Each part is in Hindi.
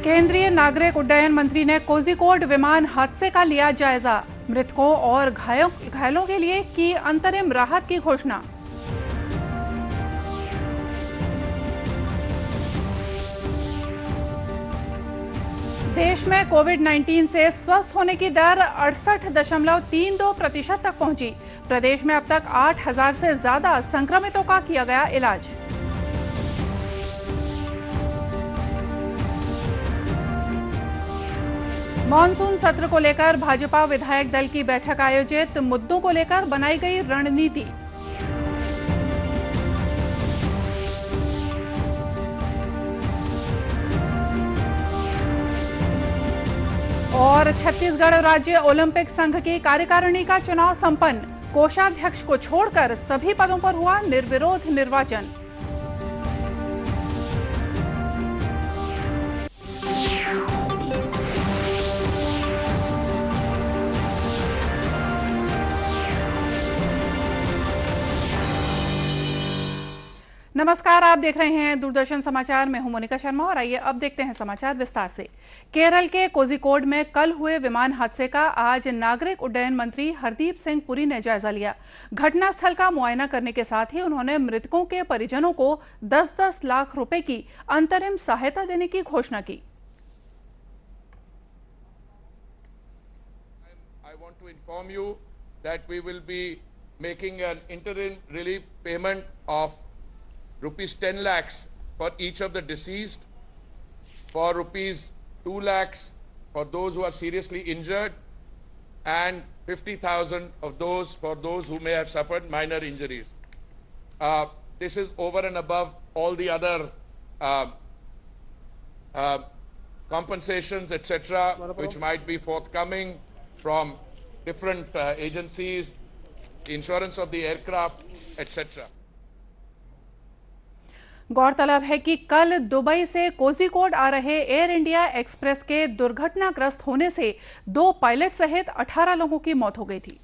केंद्रीय नागरिक उड्डयन मंत्री ने कोझिकोड विमान हादसे का लिया जायजा। मृतकों और घायलों के लिए की अंतरिम राहत की घोषणा। देश में कोविड-19 से स्वस्थ होने की दर 68.32% तक पहुंची। प्रदेश में अब तक 8,000 से ज्यादा संक्रमितों का किया गया इलाज। मॉनसून सत्र को लेकर भाजपा विधायक दल की बैठक आयोजित। मुद्दों को लेकर बनाई गई रणनीति। और छत्तीसगढ़ राज्य ओलंपिक संघ की कार्यकारिणी का चुनाव संपन्न। कोषाध्यक्ष को छोड़कर सभी पदों पर हुआ निर्विरोध निर्वाचन। नमस्कार, आप देख रहे हैं दूरदर्शन समाचार। मैं हूं मोनिका शर्मा और आइए अब देखते हैं समाचार विस्तार से। केरल के कोझिकोड में कल हुए विमान हादसे का आज नागरिक उड्डयन मंत्री हरदीप सिंह पुरी ने जायजा लिया। घटनास्थल का मुआयना करने के साथ ही उन्होंने मृतकों के परिजनों को 10-10 लाख रुपए की अंतरिम सहायता देने की घोषणा की। I want to inform you that we will be making an interim relief payment of rupees 10 lakhs for each of the deceased, for rupees 2 lakhs for those who are seriously injured, and 50,000 of those for those who may have suffered minor injuries. This is over and above all the other compensations, etc., which might be forthcoming from different agencies, insurance of the aircraft, etc. गौरतलब है कि कल दुबई से कोझिकोड आ रहे एयर इंडिया एक्सप्रेस के दुर्घटनाग्रस्त होने से 2 पायलट सहित 18 लोगों की मौत हो गई थी।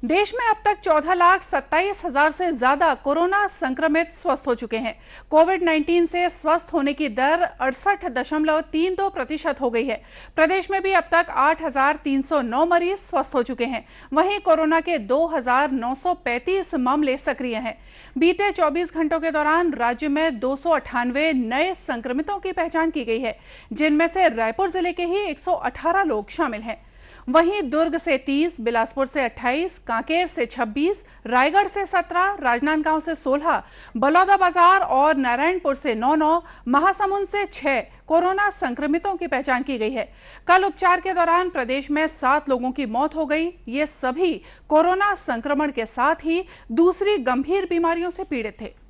देश में अब तक 14,27,000 से ज्यादा कोरोना संक्रमित स्वस्थ हो चुके हैं। कोविड-19 से स्वस्थ होने की दर 68.32% हो गई है। प्रदेश में भी अब तक 8,309 मरीज स्वस्थ हो चुके हैं। वहीं कोरोना के 2,935 मामले सक्रिय हैं। बीते 24 घंटों के दौरान राज्य में 298 नए संक्रमितों की पहचान की गई है, जिनमें से रायपुर जिले के ही 118 लोग शामिल हैं। वहीं दुर्ग से 30, बिलासपुर से 28, कांकेर से 26, रायगढ़ से 17, राजनांदगांव से 16, बलौदाबाजार और नारायणपुर से 9, महासमुंद से 6 कोरोना संक्रमितों की पहचान की गई है। कल उपचार के दौरान प्रदेश में 7 लोगों की मौत हो गई। ये सभी कोरोना संक्रमण के साथ ही दूसरी गंभीर बीमारियों से पीड़ित थे।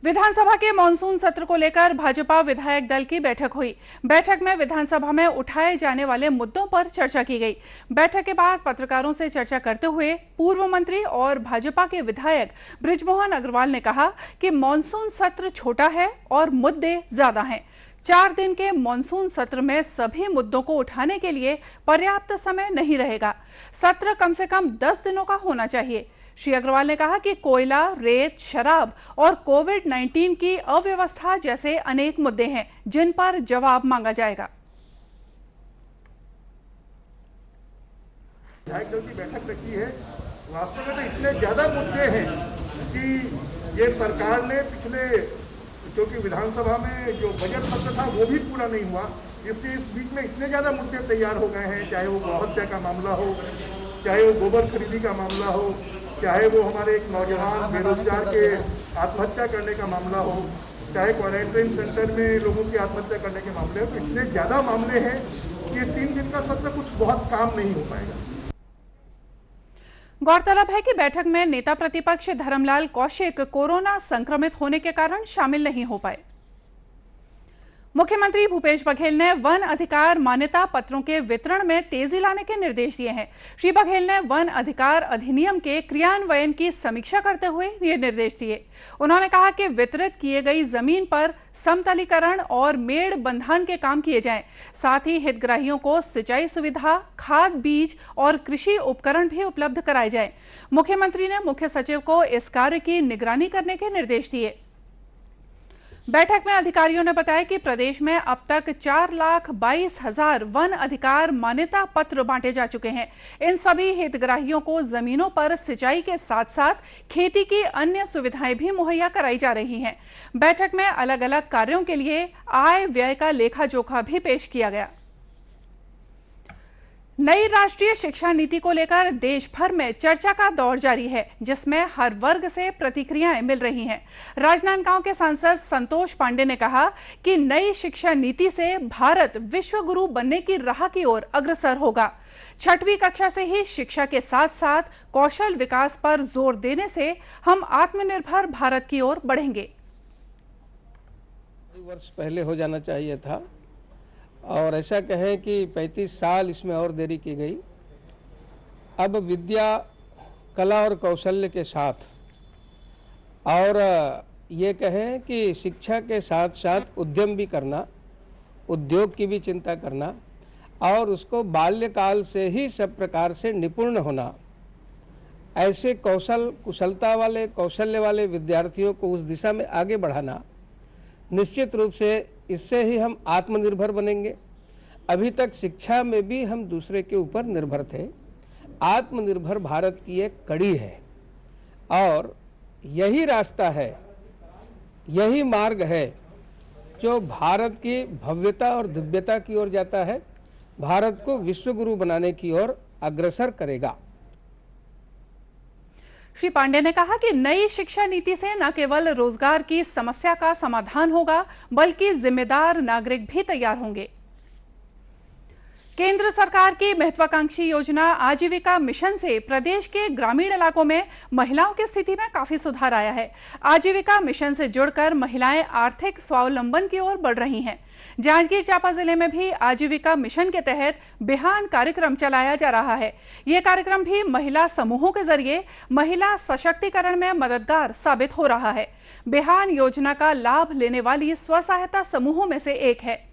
विधानसभा के मॉनसून सत्र को लेकर भाजपा विधायक दल की बैठक हुई। बैठक में विधानसभा में उठाए जाने वाले मुद्दों पर चर्चा की गई। बैठक के बाद पत्रकारों से चर्चा करते हुए पूर्व मंत्री और भाजपा के विधायक बृजमोहन अग्रवाल ने कहा कि मॉनसून सत्र छोटा है और मुद्दे ज्यादा हैं। 4 दिन के मॉनसून सत्र में सभी मुद्दों को उठाने के लिए पर्याप्त समय नहीं रहेगा। सत्र कम से कम 10 दिनों का होना चाहिए। श्री अग्रवाल ने कहा कि कोयला, रेत, शराब और कोविड-19 की अव्यवस्था जैसे अनेक मुद्दे हैं जिन पर जवाब मांगा जाएगा। विधायक दल की बैठक रखी है। वास्तव में तो इतने ज्यादा मुद्दे हैं कि ये सरकार ने पिछले, क्योंकि विधानसभा में जो बजट सत्र था वो भी पूरा नहीं हुआ, इसलिए इस बीच में इतने ज्यादा मुद्दे तैयार हो गए हैं। चाहे वो गौहत्या का मामला हो, चाहे वो गोबर खरीदी का मामला हो, चाहे वो हमारे एक नौजवान बेरोजगार के आत्महत्या करने का मामला हो, चाहे क्वारंटाइन सेंटर में लोगों की आत्महत्या करने के मामले हो। तो इतने ज्यादा मामले हैं कि 3 दिन का सत्र कुछ बहुत काम नहीं हो पाएगा। गौरतलब है कि बैठक में नेता प्रतिपक्ष धर्मलाल कौशिक कोरोना संक्रमित होने के कारण शामिल नहीं हो पाए। मुख्यमंत्री भूपेश बघेल ने वन अधिकार मान्यता पत्रों के वितरण में तेजी लाने के निर्देश दिए हैं। श्री बघेल ने वन अधिकार अधिनियम के क्रियान्वयन की समीक्षा करते हुए ये निर्देश दिए। उन्होंने कहा कि वितरित किए गई जमीन पर समतलीकरण और मेड़ बंधान के काम किए जाएं। साथ ही हितग्राहियों को सिंचाई सुविधा, खाद, बीज और कृषि उपकरण भी उपलब्ध कराए जाएं। मुख्यमंत्री ने मुख्य सचिव को इस कार्य की निगरानी करने के निर्देश दिए। बैठक में अधिकारियों ने बताया कि प्रदेश में अब तक 4,22,000 वन अधिकार मान्यता पत्र बांटे जा चुके हैं। इन सभी हितग्राहियों को जमीनों पर सिंचाई के साथ साथ खेती की अन्य सुविधाएं भी मुहैया कराई जा रही हैं। बैठक में अलग अलग कार्यों के लिए आय व्यय का लेखा जोखा भी पेश किया गया। नई राष्ट्रीय शिक्षा नीति को लेकर देश भर में चर्चा का दौर जारी है, जिसमें हर वर्ग से प्रतिक्रियाएं मिल रही हैं। राजनांदगांव के सांसद संतोष पांडे ने कहा कि नई शिक्षा नीति से भारत विश्व गुरु बनने की राह की ओर अग्रसर होगा। 6वीं कक्षा से ही शिक्षा के साथ साथ कौशल विकास पर जोर देने से हम आत्मनिर्भर भारत की ओर बढ़ेंगे। वर्ष पहले हो जाना चाहिए था और ऐसा कहें कि 35 साल इसमें और देरी की गई। अब विद्या, कला और कौशल्य के साथ और ये कहें कि शिक्षा के साथ साथ उद्यम भी करना, उद्योग की भी चिंता करना और उसको बाल्यकाल से ही सब प्रकार से निपुण होना, ऐसे कुशलता वाले, कौशल्य वाले विद्यार्थियों को उस दिशा में आगे बढ़ाना, निश्चित रूप से इससे ही हम आत्मनिर्भर बनेंगे। अभी तक शिक्षा में भी हम दूसरे के ऊपर निर्भर थे। आत्मनिर्भर भारत की एक कड़ी है और यही रास्ता है, यही मार्ग है जो भारत की भव्यता और दिव्यता की ओर जाता है, भारत को विश्व गुरु बनाने की ओर अग्रसर करेगा। श्री पांडे ने कहा कि नई शिक्षा नीति से न केवल रोजगार की समस्या का समाधान होगा, बल्कि जिम्मेदार नागरिक भी तैयार होंगे। केंद्र सरकार की महत्वाकांक्षी योजना आजीविका मिशन से प्रदेश के ग्रामीण इलाकों में महिलाओं की स्थिति में काफी सुधार आया है। आजीविका मिशन से जुड़कर महिलाएं आर्थिक स्वावलंबन की ओर बढ़ रही हैं। जांजगीर चांपा जिले में भी आजीविका मिशन के तहत बिहान कार्यक्रम चलाया जा रहा है। ये कार्यक्रम भी महिला समूहों के जरिए महिला सशक्तिकरण में मददगार साबित हो रहा है। बिहान योजना का लाभ लेने वाली स्व सहायता समूहों में से एक है।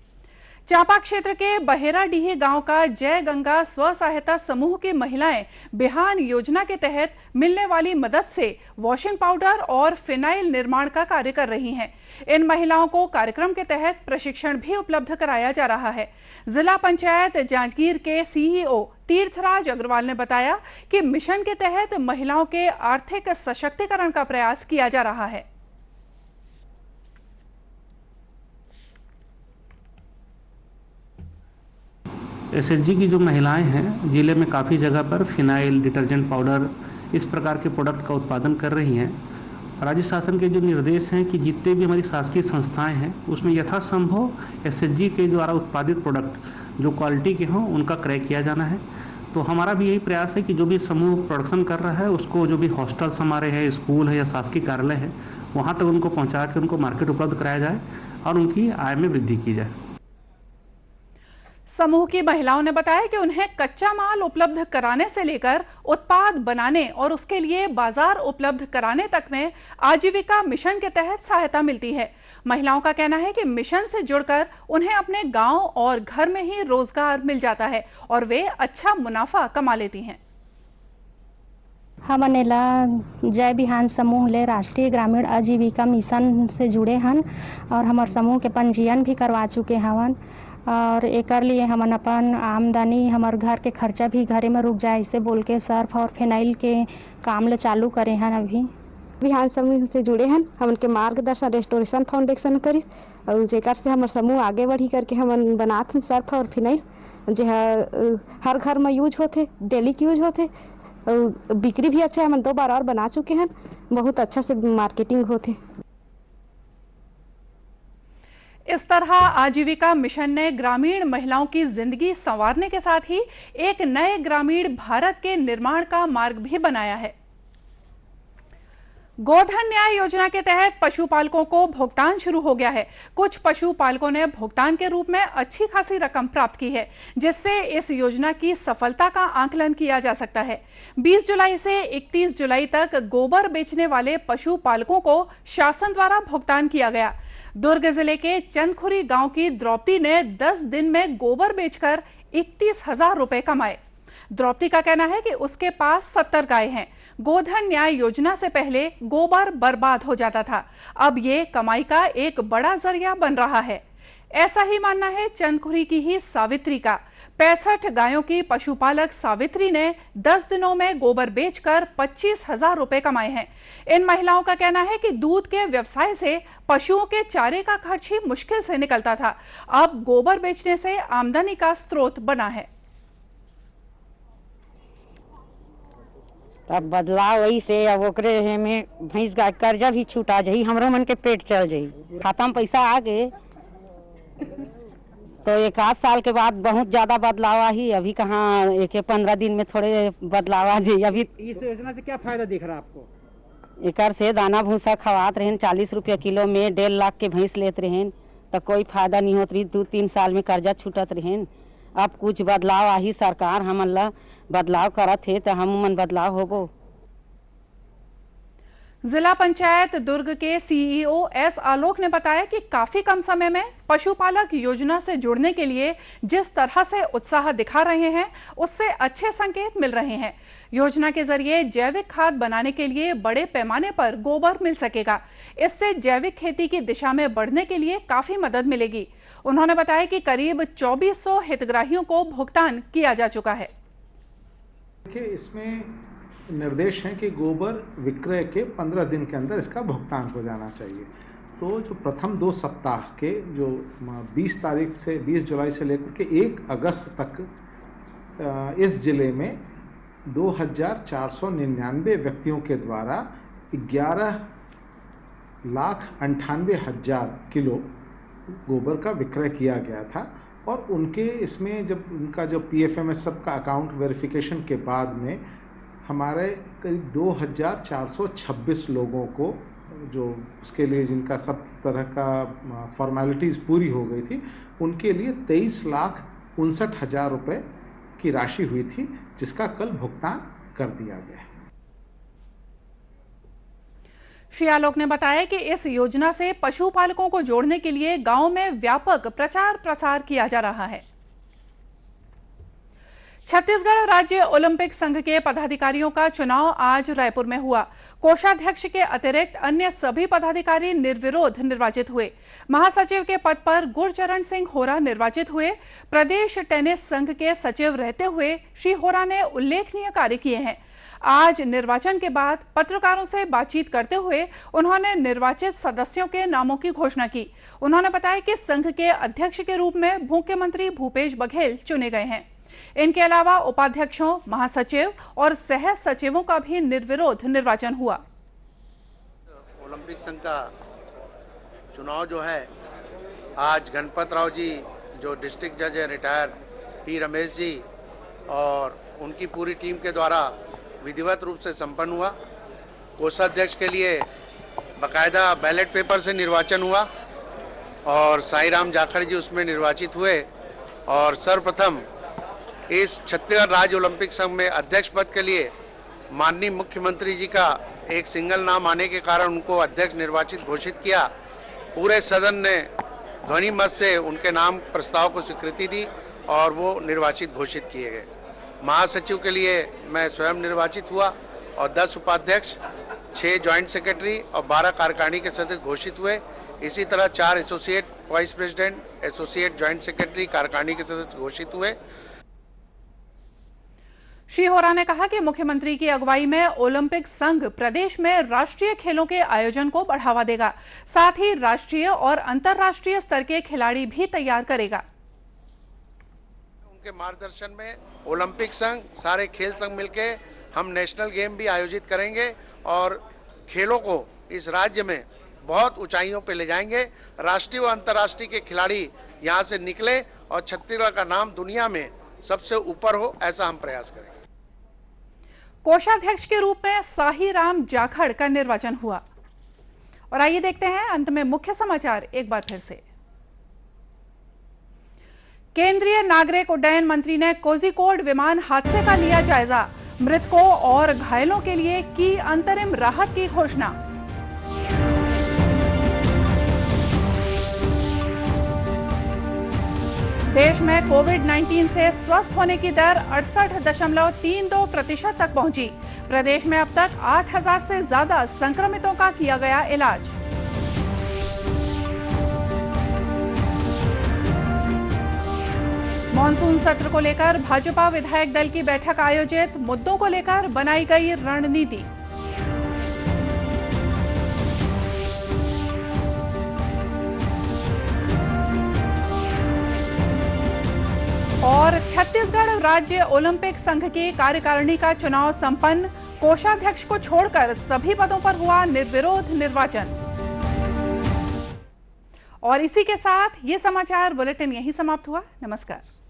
चांपा क्षेत्र के बहेराडीह गांव का जय गंगा स्व सहायता समूह की महिलाएं बिहान योजना के तहत मिलने वाली मदद से वॉशिंग पाउडर और फिनाइल निर्माण का कार्य कर रही हैं। इन महिलाओं को कार्यक्रम के तहत प्रशिक्षण भी उपलब्ध कराया जा रहा है। जिला पंचायत जांजगीर के सीईओ तीर्थराज अग्रवाल ने बताया कि मिशन के तहत महिलाओं के आर्थिक सशक्तिकरण का प्रयास किया जा रहा है। एसएचजी की जो महिलाएं हैं जिले में काफ़ी जगह पर फिनाइल, डिटर्जेंट पाउडर इस प्रकार के प्रोडक्ट का उत्पादन कर रही हैं। राज्य शासन के जो निर्देश हैं कि जितने भी हमारी शासकीय संस्थाएं हैं उसमें यथासंभव एसएचजी के द्वारा उत्पादित प्रोडक्ट जो क्वालिटी के हों उनका क्रय किया जाना है। तो हमारा भी यही प्रयास है कि जो भी समूह प्रोडक्शन कर रहा है उसको जो भी हॉस्टल्स हमारे हैं, स्कूल है या शासकीय कार्यालय है, वहाँ तक उनको पहुँचा के उनको मार्केट उपलब्ध कराया जाए और उनकी आय में वृद्धि की जाए। समूह की महिलाओं ने बताया कि उन्हें कच्चा माल उपलब्ध कराने से लेकर उत्पाद बनाने और उसके लिए बाजार उपलब्ध कराने तक में आजीविका मिशन के तहत सहायता मिलती है। महिलाओं का कहना है कि मिशन से जुड़कर उन्हें अपने गांव और घर में ही रोजगार मिल जाता है और वे अच्छा मुनाफा कमा लेती हैं। हमने ला जय बिहान समूह ले राष्ट्रीय ग्रामीण आजीविका मिशन से जुड़े हन और हमारे समूह के पंजीयन भी करवा चुके हवन और एक लिए हमन अपन आमदनी हमार घर के खर्चा भी घरे में रुक जाए इसे बोल के सर्फ और फिनाइल के काम ले चालू करे हैं। अभी बिहान समूह से जुड़े हैं, हमन के मार्गदर्शन रेस्टोरेशन फाउंडेशन करी और जेकर से हमार समूह आगे बढ़ी करके हमन बनात सर्फ और फिनाइल जे हर घर में यूज होते, डेली के यूज होते और बिक्री भी अच्छा है। हम 2 बार और बना चुके हैं, बहुत अच्छा से मार्केटिंग होते। इस तरह आजीविका मिशन ने ग्रामीण महिलाओं की जिंदगी संवारने के साथ ही एक नए ग्रामीण भारत के निर्माण का मार्ग भी बनाया है। गोधन न्याय योजना के तहत पशुपालकों को भुगतान शुरू हो गया है। कुछ पशुपालकों ने भुगतान के रूप में अच्छी खासी रकम प्राप्त की है, जिससे इस योजना की सफलता का आकलन किया जा सकता है। 20 जुलाई से 31 जुलाई तक गोबर बेचने वाले पशुपालकों को शासन द्वारा भुगतान किया गया। दुर्ग जिले के चंदखुरी गांव की द्रौपदी ने 10 दिन में गोबर बेचकर 31,000 रुपए कमाए। द्रौपदी का कहना है कि उसके पास 70 गाय हैं। गोधन न्याय योजना से पहले गोबर बर्बाद हो जाता था, अब ये कमाई का एक बड़ा जरिया बन रहा है। ऐसा ही मानना है चंदखुरी की ही सावित्री का। 65 गायों की पशुपालक सावित्री ने 10 दिनों में गोबर बेचकर 25,000 रुपए कमाए हैं। इन महिलाओं का कहना है कि दूध के व्यवसाय से पशुओं के चारे का खर्च ही मुश्किल से निकलता था, अब गोबर बेचने से आमदनी का स्रोत बना है। अब बदलाव वही से अब ओकरे में भैंस गाय कर्जा भी छूटा जाही, हमरो मन के पेट चल जाही। खाता में पैसा आ गए तो 1 साल के बाद बहुत ज्यादा बदलाव आई। अभी कहाँ 15 दिन में थोड़े बदलाव आ जाए। अभी इस योजना से क्या फायदा दिख रहा है आपको? एकर से दाना भूसा खवात रहें 40 रुपये किलो में 1.5 लाख के भैंस लेते रहें तो कोई फायदा नहीं होत रही। 2-3 साल में कर्जा छूटत रहें। अब कुछ बदलाव आई, सरकार हमन ला बदलाव करत है तो हम मन बदलाव होबो। जिला पंचायत दुर्ग के सीईओ एस आलोक ने बताया कि काफी कम समय में पशुपालक योजना से जुड़ने के लिए जिस तरह से उत्साह दिखा रहे हैं, उससे अच्छे संकेत मिल रहे हैं। योजना के जरिए जैविक खाद बनाने के लिए बड़े पैमाने पर गोबर मिल सकेगा। इससे जैविक खेती की दिशा में बढ़ने के लिए काफी मदद मिलेगी। उन्होंने बताया कि करीब 2400 हितग्राहियों को भुगतान किया जा चुका है। इसमें निर्देश है कि गोबर विक्रय के 15 दिन के अंदर इसका भुगतान हो जाना चाहिए। तो जो प्रथम 2 सप्ताह के जो 20 तारीख से 20 जुलाई से लेकर के 1 अगस्त तक इस जिले में 2499 व्यक्तियों के द्वारा 11,98,000 किलो गोबर का विक्रय किया गया था। और उनके इसमें जब उनका जो PFMS सबका अकाउंट वेरिफिकेशन के बाद में हमारे करीब 2426 लोगों को जो उसके लिए जिनका सब तरह का फॉर्मेलिटीज़ पूरी हो गई थी, उनके लिए 23,59,000 रुपये की राशि हुई थी, जिसका कल भुगतान कर दिया गया है। श्री आलोक ने बताया कि इस योजना से पशुपालकों को जोड़ने के लिए गांव में व्यापक प्रचार प्रसार किया जा रहा है। छत्तीसगढ़ राज्य ओलंपिक संघ के पदाधिकारियों का चुनाव आज रायपुर में हुआ। कोषाध्यक्ष के अतिरिक्त अन्य सभी पदाधिकारी निर्विरोध निर्वाचित हुए। महासचिव के पद पर गुरचरण सिंह होरा निर्वाचित हुए। प्रदेश टेनिस संघ के सचिव रहते हुए श्री होरा ने उल्लेखनीय कार्य किए हैं। आज निर्वाचन के बाद पत्रकारों से बातचीत करते हुए उन्होंने निर्वाचित सदस्यों के नामों की घोषणा की। उन्होंने बताया कि संघ के अध्यक्ष के रूप में मुख्यमंत्री भूपेश बघेल चुने गए हैं। इनके अलावा उपाध्यक्षों, महासचिव और सह सचिवों का भी निर्विरोध निर्वाचन हुआ। ओलंपिक संघ का चुनाव जो है आज गणपत राव जी जो डिस्ट्रिक्ट जज है रिटायर पी रमेश जी और उनकी पूरी टीम के द्वारा विधिवत रूप से संपन्न हुआ। कोषाध्यक्ष के लिए बाकायदा बैलेट पेपर से निर्वाचन हुआ और साईराम जाखड़ जी उसमें निर्वाचित हुए। और सर्वप्रथम इस छत्तीसगढ़ राज्य ओलंपिक संघ में अध्यक्ष पद के लिए माननीय मुख्यमंत्री जी का एक सिंगल नाम आने के कारण उनको अध्यक्ष निर्वाचित घोषित किया। पूरे सदन ने ध्वनि मत से उनके नाम प्रस्ताव को स्वीकृति दी और वो निर्वाचित घोषित किए गए। महासचिव के लिए मैं स्वयं निर्वाचित हुआ और 10 उपाध्यक्ष, 6 जॉइंट सेक्रेटरी और 12 कार्यकारिणी के सदस्य घोषित हुए। इसी तरह 4 associate vice president, associate joint secretary, कार्यकारिणी के सदस्य घोषित हुए। श्री होरा ने कहा कि मुख्यमंत्री की अगुवाई में ओलंपिक संघ प्रदेश में राष्ट्रीय खेलों के आयोजन को बढ़ावा देगा, साथ ही राष्ट्रीय और अंतर्राष्ट्रीय स्तर के खिलाड़ी भी तैयार करेगा। उनके मार्गदर्शन में ओलंपिक संघ, सारे खेल संघ मिलके हम नेशनल गेम भी आयोजित करेंगे और खेलों को इस राज्य में बहुत ऊंचाइयों पे ले जाएंगे। राष्ट्रीय और अंतर्राष्ट्रीय के खिलाड़ी यहाँ से निकले और छत्तीसगढ़ का नाम दुनिया में सबसे ऊपर हो, ऐसा हम प्रयास करेंगे। कोषाध्यक्ष के रूप में साईराम जाखड़ का निर्वाचन हुआ। और आइए देखते हैं अंत में मुख्य समाचार एक बार फिर से। केंद्रीय नागरिक उड्डयन मंत्री ने कोझिकोड विमान हादसे का लिया जायजा। मृतकों और घायलों के लिए की अंतरिम राहत की घोषणा। देश में कोविड-19 से स्वस्थ होने की दर 68.32% तक पहुंची। प्रदेश में अब तक 8,000 से ज्यादा संक्रमितों का किया गया इलाज। मॉनसून सत्र को लेकर भाजपा विधायक दल की बैठक आयोजित, मुद्दों को लेकर बनाई गई रणनीति। और छत्तीसगढ़ राज्य ओलंपिक संघ की कार्यकारिणी का चुनाव संपन्न, कोषाध्यक्ष को छोड़कर सभी पदों पर हुआ निर्विरोध निर्वाचन। और इसी के साथ ये समाचार बुलेटिन यहीं समाप्त हुआ। नमस्कार।